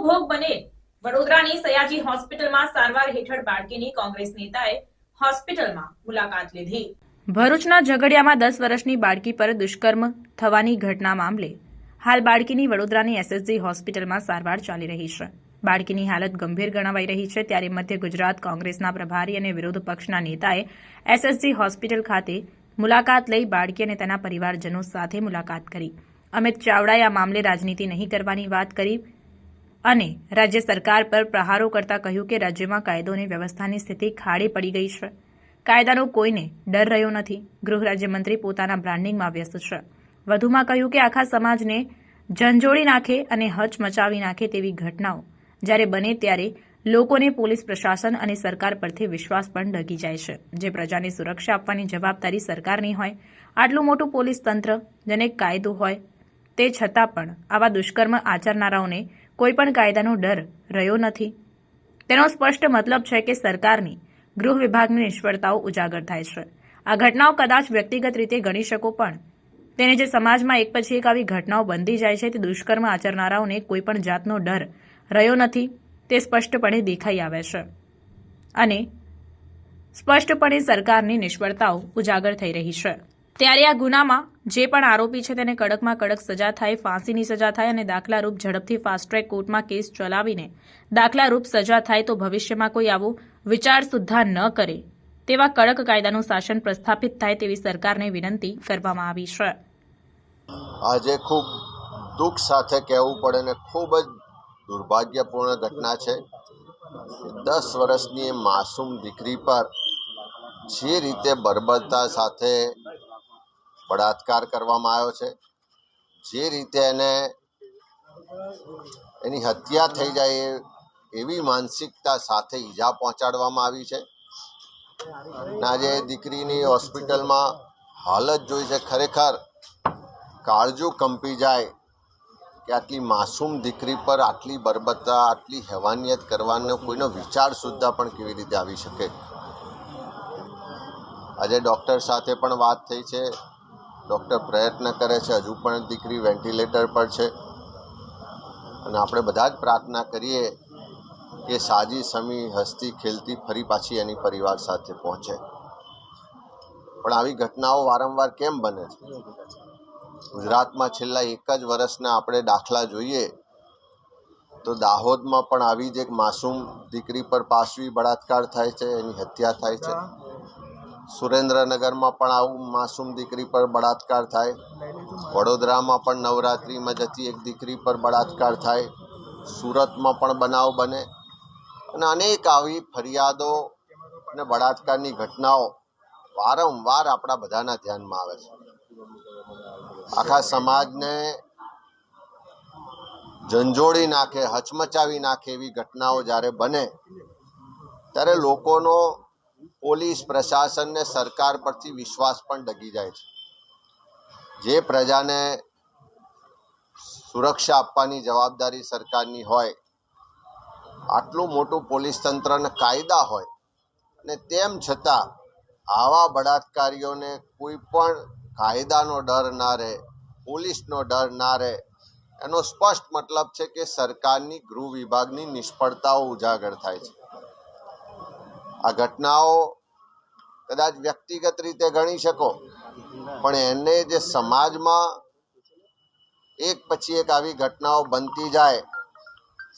ભોગ બને વડોદરાની સયાજી હોસ્પિટલમાં સારવાર હેઠળ બાળકીની કોંગ્રેસ નેતાએ હોસ્પિટલમાં મુલાકાત લીધી। ભરૂચના ઝઘડિયામાં 10 વર્ષની બાળકી પર દુષ્કર્મ થવાની ઘટના મામલે હાલ બાળકીની વડોદરાની એસએસજી હોસ્પિટલમાં સારવાર ચાલી રહી છે। બાળકીની હાલત ગંભીર ગણાવાઈ રહી છે, ત્યારે મધ્ય ગુજરાત કોંગ્રેસના પ્રભારી અને વિરોધ પક્ષના નેતાએ એસએસજી હોસ્પિટલ ખાતે મુલાકાત લઈ બાળકી અને તેના પરિવારજનો સાથે મુલાકાત કરી। અમિત ચાવડાએ આ મામલે રાજનીતિ નહીં કરવાની વાત કરી અને રાજ્ય સરકાર પર પ્રહારો કરતા કહ્યું કે રાજ્યમાં કાયદો અને વ્યવસ્થાની સ્થિતિ ખાડે પડી ગઈ છે। કાયદાનો કોઈને ડર રહ્યો નથી। ગૃહ રાજ્યમંત્રી પોતાના બ્રાન્ડિંગમાં વ્યસ્ત છે। વધુમાં કહ્યું કે આખા સમાજને ઝંઝોળી નાખે અને હચમચાવી નાખે તેવી ઘટનાઓ જ્યારે બને ત્યારે લોકોને પોલીસ પ્રશાસન અને સરકાર પરથી વિશ્વાસ પણ ડગી જાય છે, જે પ્રજાને સુરક્ષા આપવાની જવાબદારી સરકારની હોય। આટલું મોટું પોલીસ તંત્ર જેને કાયદો હોય તે છતાં પણ આવા દુષ્કર્મ આચરનારાઓને કોઈ પણ કાયદાનો ડર રહ્યો નથી। તેનો સ્પષ્ટ મતલબ છે કે સરકારની ગૃહ વિભાગની નિષ્ફળતાઓ ઉજાગર થાય છે। આ ઘટનાઓ કદાચ વ્યક્તિગત રીતે ગણી શકો, પણ તેને જે સમાજમાં એક પછી એક આવી ઘટનાઓ બનતી જાય છે તે દુષ્કર્મ આચરનારાઓને કોઈ પણ જાતનો ડર રહ્યો નથી તે સ્પષ્ટપણે દેખાઈ આવે છે અને સ્પષ્ટપણે સરકારની નિષ્ફળતાઓ ઉજાગર થઈ રહી છે। ત્યારે આ ગુનામાં જે પણ આરોપી છે તેને કડકમાં કડક સજા થાય, ફાંસીની સજા થાય અને દાખલારૂપ ઝડપથી ફાસ્ટ ટ્રેક કોર્ટમાં કેસ ચલાવીને દાખલારૂપ સજા થાય તો ભવિષ્યમાં કોઈ આવો વિચાર સુદ્ધા ન કરે તેવા કડક કાયદાનું શાસન પ્રસ્થાપિત થાય તેવી સરકારને વિનંતી કરવામાં આવી છે। આજે ખૂબ દુઃખ સાથે કહેવું પડે ને ખૂબ જ દુર્ભાગ્યપૂર્ણ ઘટના છે। 10 વર્ષની માસૂમ દીકરી પર જે રીતે બર્બરતા સાથે બળાત્કાર કરવામાં આવ્યો છે, જે રીતે એની હત્યા થઈ જાય એવી માનસિકતા સાથે ઈજા પહોંચાડવામાં આવી છે। આજે દીકરીની હોસ્પિટલમાં હાલત જોઈ છે, ખરેખર કાળજું કંપી જાય કે આટલી માસૂમ દીકરી પર આટલી બર્બરતા, આટલી હેવાનિયત કરવાનો કોઈનો વિચાર સુદ્ધા પણ કેવી રીતે આવી શકે। આજે ડૉક્ટર સાથે પણ વાત થઈ છે, ડૉક્ટર પ્રયત્ન કરે છે, હજુ પણ દીકરી વેન્ટિલેટર પર છે અને આપણે બધા જ પ્રાર્થના કરીએ કે સાજી સમી હસતી ખેલતી ફરી પાછી એની પરિવાર સાથે પહોંચે। પણ આવી ઘટનાઓ વારંવાર કેમ બને છે? ગુજરાતમાં છેલ્લા 1 જ વર્ષના આપણે દાખલા જોઈએ તો દાહોદમાં પણ આવી જ એક માસૂમ દીકરી પર પાશવી બળાત્કાર થાય છે, એની હત્યા થાય છે। સુરેન્દ્રનગરમાં પણ આવું માસૂમ દીકરી પર બળાત્કાર થાય, વડોદરામાં પણ નવરાત્રિમાં જતી એક દીકરી પર બળાત્કાર થાય, સુરતમાં પણ બનાવ બને અને અનેક આવી ફરિયાદો અને બળાત્કારની ઘટનાઓ વારંવાર આપણા બધાના ધ્યાનમાં આવે છે। આખા સમાજને ઝંઝોળી નાખે, હચમચાવી નાખે એવી ઘટનાઓ જ્યારે બને ત્યારે લોકોનો પોલીસ પ્રશાસનને સરકાર પરથી વિશ્વાસ પણ ડગી જાય છે। જે પ્રજાને સુરક્ષા આપવાની જવાબદારી સરકારની હોય, આટલું મોટું પોલીસ તંત્ર અને કાયદા હોય અને તેમ છતાં આવા બળાત્કારીઓને કોઈ પણ કાયદાનો ડર ના રહે, પોલીસનો ડર ના રહે, એનો સ્પષ્ટ મતલબ છે કે સરકારની ગૃહ વિભાગની નિષ્ફળતાઓ ઉજાગર થાય છે। આ ઘટનાઓ કદાચ વ્યક્તિગત રીતે ગણી શકો, પણ એને જે સમાજમાં એક પછી એક આવી ઘટનાઓ બનતી જાય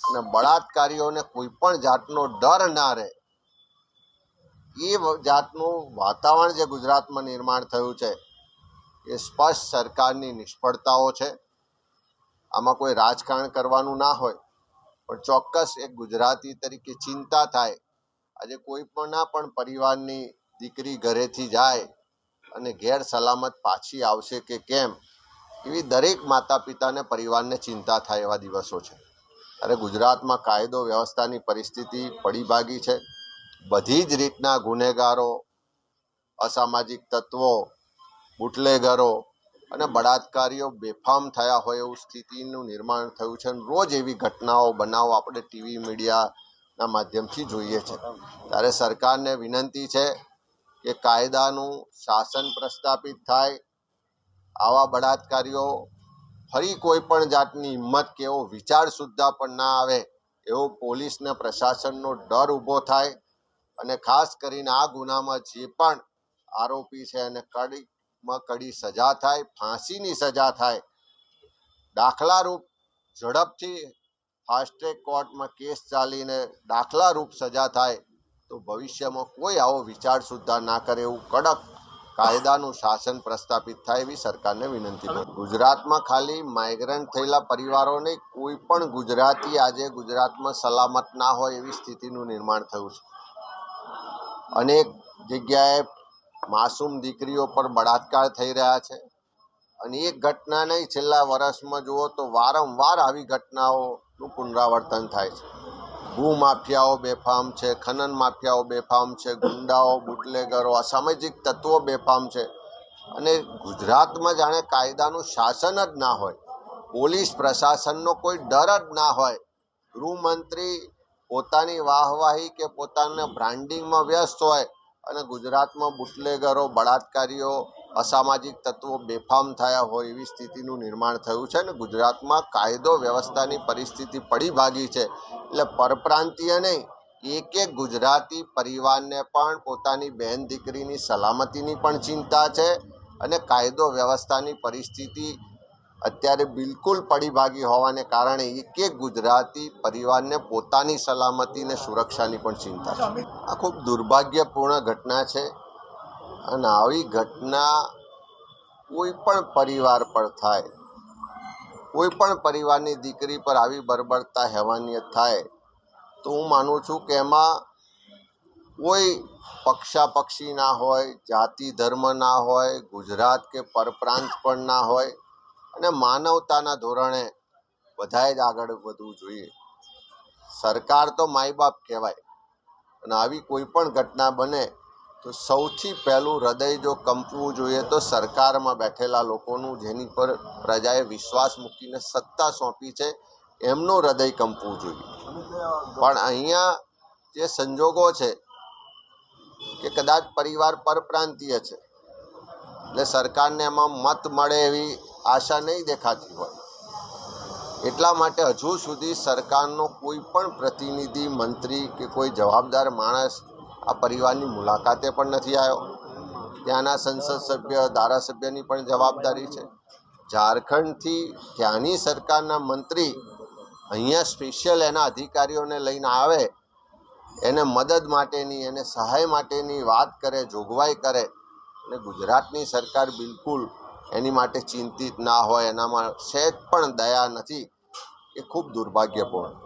અને બળાત્કારીઓને કોઈ પણ જાતનો ડર ના રહે, એ જાતનું વાતાવરણ જે ગુજરાતમાં નિર્માણ થયું છે એ સ્પષ્ટ સરકારની નિષ્ફળતાઓ છે। આમાં કોઈ રાજકારણ કરવાનું ના હોય, પણ ચોક્કસ એક ગુજરાતી તરીકે ચિંતા થાય। આજે કોઈ પણ પરિવારની દીકરી ઘરેથી જાય અને ગેર સલામત પાછી આવશે કે કેમ, એવી દરેક માતા પિતાને પરિવારને ચિંતા થાય એવા દિવસો છે। અરે ગુજરાતમાં કાયદો વ્યવસ્થાની પરિસ્થિતિ પડી ભાગી છે। બધી જ રીતના ગુનેગારો, અસામાજિક તત્વો, બુટલેગરો અને બળાત્કારીઓ બેફામ થયા હોય એવું સ્થિતિનું નિર્માણ થયું છે। રોજ એવી ઘટનાઓ, બનાવો આપણે ટીવી મીડિયાના માધ્યમથી જોઈએ છે। ત્યારે સરકારને વિનંતી છે કે કાયદાનું શાસન પ્રસ્થાપિત થાય, આવા બળાત્કારીઓ ફરી કોઈ પણ જાતની હિંમત કે એવો વિચાર સુદ્ધા પણ ના આવે એવો પોલીસને પ્રશાસનનો ડર ઊભો થાય અને ખાસ કરીને આ ગુનામાં જે પણ આરોપી છે એને કડીમાં કડી સજા થાય, ફાંસીની સજા થાય, દાખલારૂપ ઝડપથી ફાસ્ટ ટ્રેક કોર્ટમાં કેસ ચાલીને દાખલારૂપ સજા થાય તો ભવિષ્યમાં કોઈ આવો વિચાર સુદ્ધા ના કરે એવું કડક કાયદાનું શાસન પ્રસ્થાપિત થાય એવી સરકારને વિનંતી કરું. ગુજરાતમાં ખાલી માઇગ્રન્ટ થયેલા પરિવારો નહીં, કોઈ પણ ગુજરાતી આજે ગુજરાતમાં સલામત ના હોય એવી સ્થિતિનું નિર્માણ થયું છે. અનેક જગ્યાએ માસૂમ દીકરીઓ પર બળાત્કાર થઈ રહ્યા છે અને એક ઘટના નહીં, છેલ્લા વર્ષમાં જુઓ તો વારંવાર આવી ઘટનાઓનું પુનરાવર્તન થાય છે. ભૂમાફિયાઓ બેફામ છે, ખનન માફિયાઓ બેફામ છે, ગુંડાઓ, બુટલેગરો, અસામાજિક તત્વો બેફામ છે અને ગુજરાતમાં જાણે કાયદાનું શાસન જ ના હોય, પોલીસ પ્રશાસનનો કોઈ ડર જ ના હોય. ગૃહમંત્રી પોતાની વાહવાહી કે પોતાના બ્રાન્ડિંગમાં વ્યસ્ત હોય અને ગુજરાતમાં બુટલેગરો, બળાત્કારીઓ, અસામાજિક તત્વો બેફામ થયા હોય એવી સ્થિતિનું નિર્માણ થયું છે અને ગુજરાતમાં કાયદો વ્યવસ્થાની પરિસ્થિતિ પડી ભાગી છે. એટલે પરપ્રાંતીય નહીં, એક ગુજરાતી પરિવારને પણ પોતાની બહેન દીકરીની સલામતીની પણ ચિંતા છે અને કાયદો વ્યવસ્થાની પરિસ્થિતિ અત્યારે બિલકુલ પડી ભાગી હોવાને કારણે એક ગુજરાતી પરિવારને પોતાની સલામતી અને સુરક્ષાની પણ ચિંતા છે. આ ખૂબ દુર્ભાગ્યપૂર્ણ ઘટના છે અને આવી ઘટના કોઈ પણ પરિવાર પર થાય, કોઈ પણ પરિવારની દીકરી પર આવી બર્બરતા હેવાનિયત થાય તો હું માનું છું કે એમાં કોઈ પક્ષાપક્ષી ના હોય, જાતિ ધર્મ ના હોય, ગુજરાત કે પરપ્રાંત પણ ના હોય અને માનવતાના ધોરણે બધાએ જ આગળ વધવું જોઈએ. સરકાર તો માય બાપ કહેવાય અને આવી કોઈ પણ ઘટના બને તો સૌથી પહેલું હૃદય જો કંપવું જોઈએ તો સરકારમાં બેઠેલા લોકોનું, જેની પર પ્રજાએ વિશ્વાસ મૂકીને સત્તા સોંપી છે, એમનું હૃદય કંપવું જોઈએ. પણ અહીંયા જે સંજોગો છે કે કદાચ પરિવાર પરપ્રાંતીય છે એટલે સરકારને એમાં મત મળે એવી આશા નહીં દેખાતી હોય, એટલા માટે હજુ સુધી સરકારનો કોઈ પણ પ્રતિનિધિ, મંત્રી કે કોઈ જવાબદાર માણસ આ પરિવારની મુલાકાતે પણ નથી આવ્યો. ત્યાંના સંસદ સભ્ય, ધારાસભ્યની પણ જવાબદારી છે. ઝારખંડથી ત્યાંની સરકારના મંત્રી અહીંયા સ્પેશિયલ એના અધિકારીઓને લઈને આવે, એને મદદ માટેની, એને સહાય માટેની વાત કરે, જોગવાઈ કરે અને ગુજરાતની સરકાર બિલકુલ એની માટે ચિંતિત ના હોય, એનામાં સહેજ પણ દયા નથી, એ ખૂબ દુર્ભાગ્યપૂર્ણ.